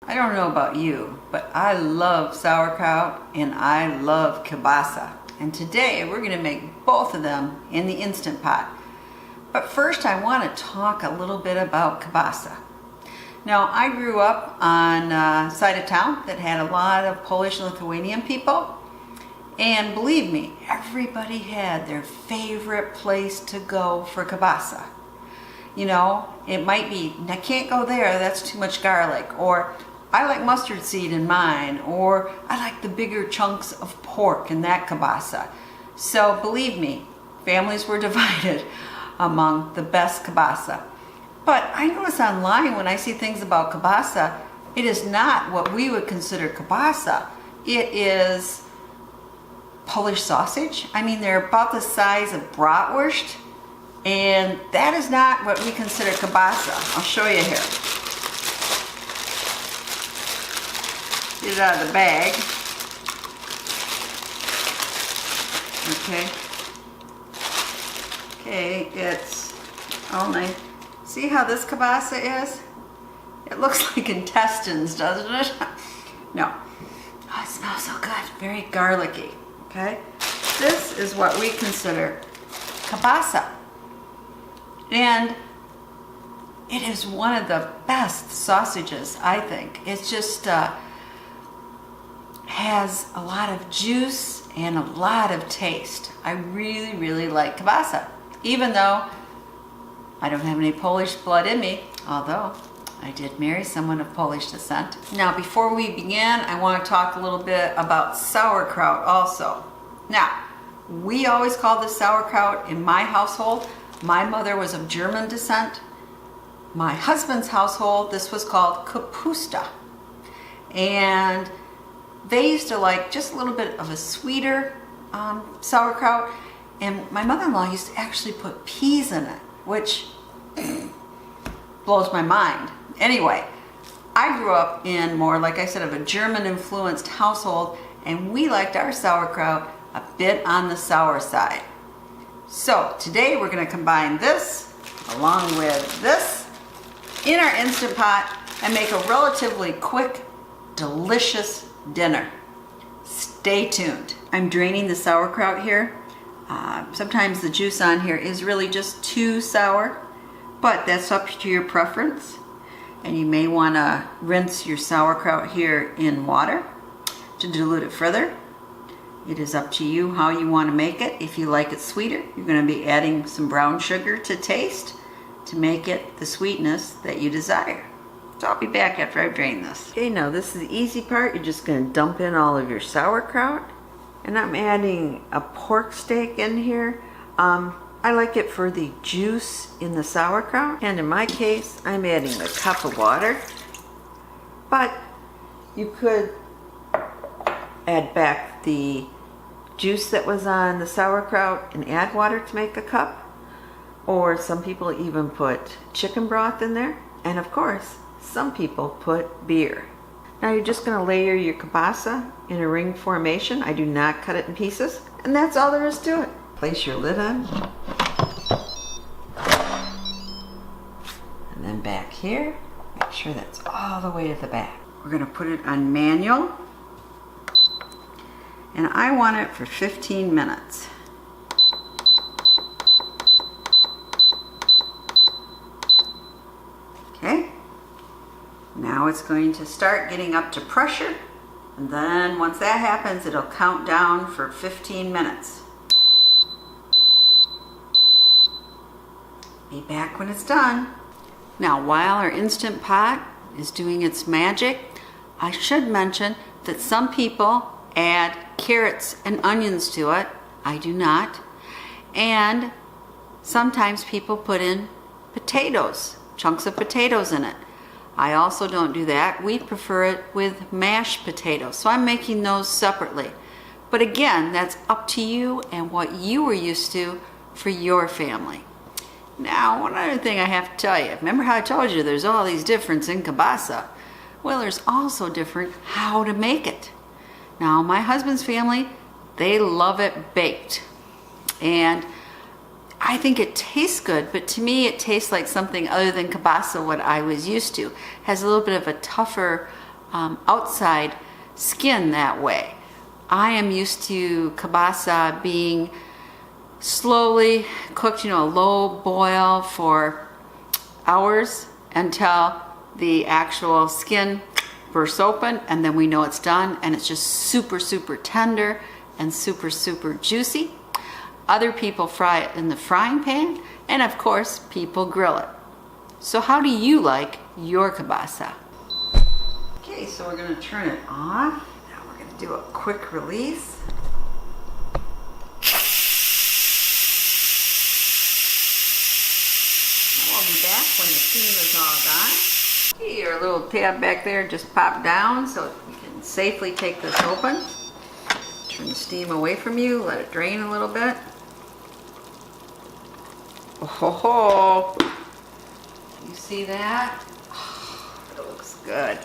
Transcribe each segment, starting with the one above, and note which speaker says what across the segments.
Speaker 1: I don't know about you, but I love sauerkraut and I love kielbasa. And today we're going to make both of them in the Instant Pot. But first I want to talk a little bit about kielbasa. Now I grew up on a side of town that had a lot of Polish and Lithuanian people. And believe me, everybody had their favorite place to go for kielbasa. You know, it might be, I can't go there, that's too much garlic, or I like mustard seed in mine, or I like the bigger chunks of pork in that kielbasa. So believe me, families were divided among the best kielbasa. But I notice online when I see things about kielbasa, it is not what we would consider kielbasa. It is Polish sausage. I mean, they're about the size of bratwurst, and that is not what we consider kielbasa. I'll show you here. Get it out of the bag. Okay, it's only, see how this kielbasa is? It looks like intestines, doesn't it? No. Oh, it smells so good. Very garlicky. Okay? This is what we consider kielbasa. And it is one of the best sausages, I think. It's just has a lot of juice and a lot of taste. I really, really like kielbasa. Even though I don't have any Polish blood in me, although I did marry someone of Polish descent. Now, before we begin, I want to talk a little bit about sauerkraut also. Now, we always call this sauerkraut in my household. My mother was of German descent. My husband's household, this was called kapusta. And they used to like just a little bit of a sweeter sauerkraut. And my mother-in-law used to actually put peas in it, which blows my mind. Anyway, I grew up in more, like I said, of a German-influenced household, and we liked our sauerkraut a bit on the sour side. So today we're going to combine this along with this in our Instant Pot and make a relatively quick, delicious dinner. Stay tuned. I'm draining the sauerkraut here. Sometimes the juice on here is really just too sour, but that's up to your preference. And you may want to rinse your sauerkraut here in water to dilute it further. It is up to you how you want to make it. If you like it sweeter, you're going to be adding some brown sugar to taste to make it the sweetness that you desire. So I'll be back after I've drained this. Okay, now this is the easy part. You're just going to dump in all of your sauerkraut. And I'm adding a pork steak in here. I like it for the juice in the sauerkraut. And in my case, I'm adding a cup of water. But you could add back the juice that was on the sauerkraut and add water to make a cup. Or some people even put chicken broth in there. And of course, some people put beer. Now you're just going to layer your kielbasa in a ring formation. I do not cut it in pieces. And that's all there is to it. Place your lid on. And then back here, make sure that's all the way to the back. We're going to put it on manual. And I want it for 15 minutes. Okay. Now it's going to start getting up to pressure, and then once that happens, it'll count down for 15 minutes. Be back when it's done. Now, while our Instant Pot is doing its magic, I should mention that some people add carrots and onions to it. I do not. And sometimes people put in potatoes, chunks of potatoes in it. I also don't do that. We prefer it with mashed potatoes. So I'm making those separately. But again, that's up to you and what you were used to for your family. Now, one other thing I have to tell you. Remember how I told you there's all these differences in kielbasa? Well, there's also different how to make it. Now, my husband's family, they love it baked. And I think it tastes good, but to me it tastes like something other than kielbasa, what I was used to. It has a little bit of a tougher outside skin that way. I am used to kielbasa being slowly cooked, a low boil for hours until the actual skin bursts open, and then we know it's done, and it's just super, super tender and super, super juicy. Other people fry it in the frying pan, and of course, people grill it. So how do you like your kielbasa? Okay, so we're gonna turn it on. Now we're gonna do a quick release. And we'll be back when the steam is all gone. Okay, your little tab back there just popped down so you can safely take this open. Turn the steam away from you, let it drain a little bit. Oh ho ho! You see that? Oh, it looks good.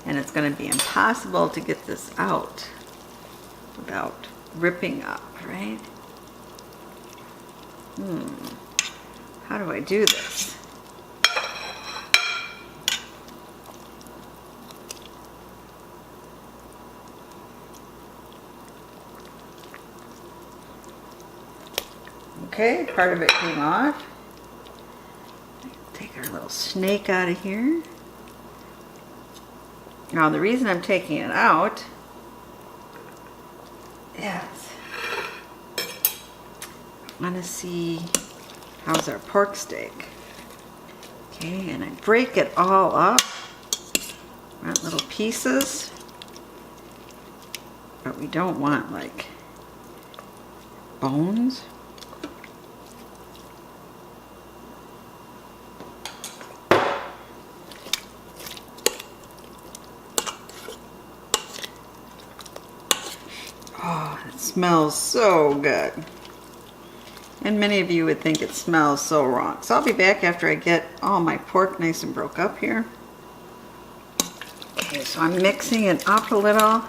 Speaker 1: And it's going to be impossible to get this out without ripping up, right? How do I do this? Okay, part of it came off. Take our little snake out of here. Now the reason I'm taking it out is I want to see how's our pork steak. Okay, and I break it all up. I want little pieces, but we don't want like bones. Oh, it smells so good. And many of you would think it smells so wrong. So I'll be back after I get all my pork nice and broke up here. Okay, so I'm mixing it up a little.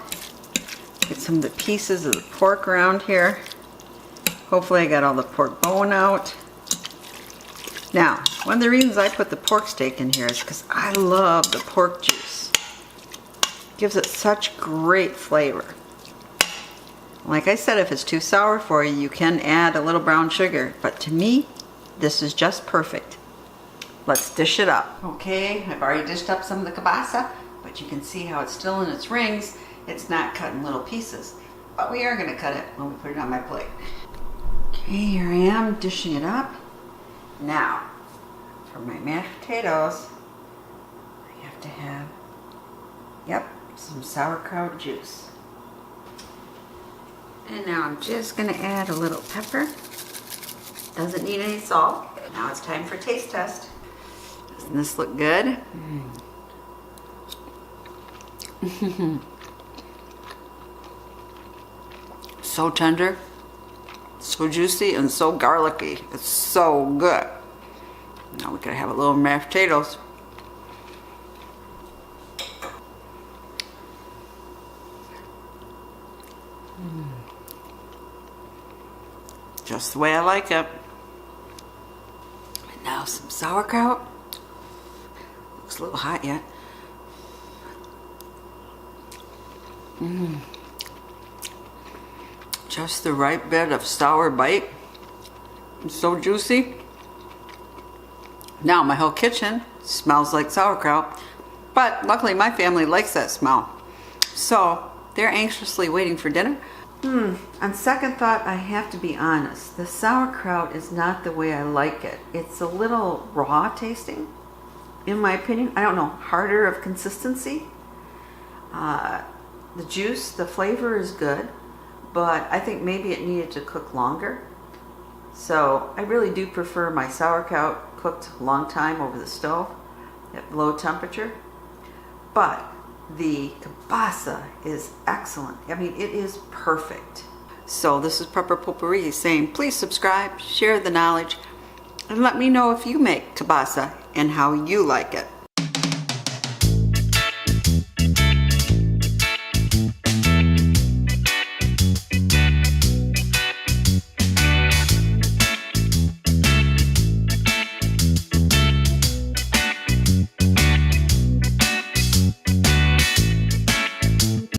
Speaker 1: Get some of the pieces of the pork around here. Hopefully I got all the pork bone out. Now, one of the reasons I put the pork steak in here is because I love the pork juice. It gives it such great flavor. Like I said, if it's too sour for you, you can add a little brown sugar. But to me, this is just perfect. Let's dish it up. Okay, I've already dished up some of the kielbasa, but you can see how it's still in its rings. It's not cut in little pieces. But we are going to cut it when we put it on my plate. Okay, here I am dishing it up. Now, for my mashed potatoes, I have to have, some sauerkraut juice. And now I'm just going to add a little pepper. Doesn't need any salt. Now it's time for taste test. Doesn't this look good? So tender, so juicy, and so garlicky. It's so good. Now we gotta have a little mashed potatoes. Just the way I like it. And now some sauerkraut. Looks a little hot yet. Just the right bit of sour bite. It's so juicy. Now my whole kitchen smells like sauerkraut, but luckily my family likes that smell. So they're anxiously waiting for dinner. On second thought, I have to be honest. The sauerkraut is not the way I like it. It's a little raw tasting, in my opinion. I don't know, harder of consistency. The juice, the flavor is good, but I think maybe it needed to cook longer. So I really do prefer my sauerkraut cooked a long time over the stove at low temperature. But the kielbasa is excellent. I mean, it is perfect. So this is Potpourri saying, please subscribe, share the knowledge, and let me know if you make kielbasa and how you like it.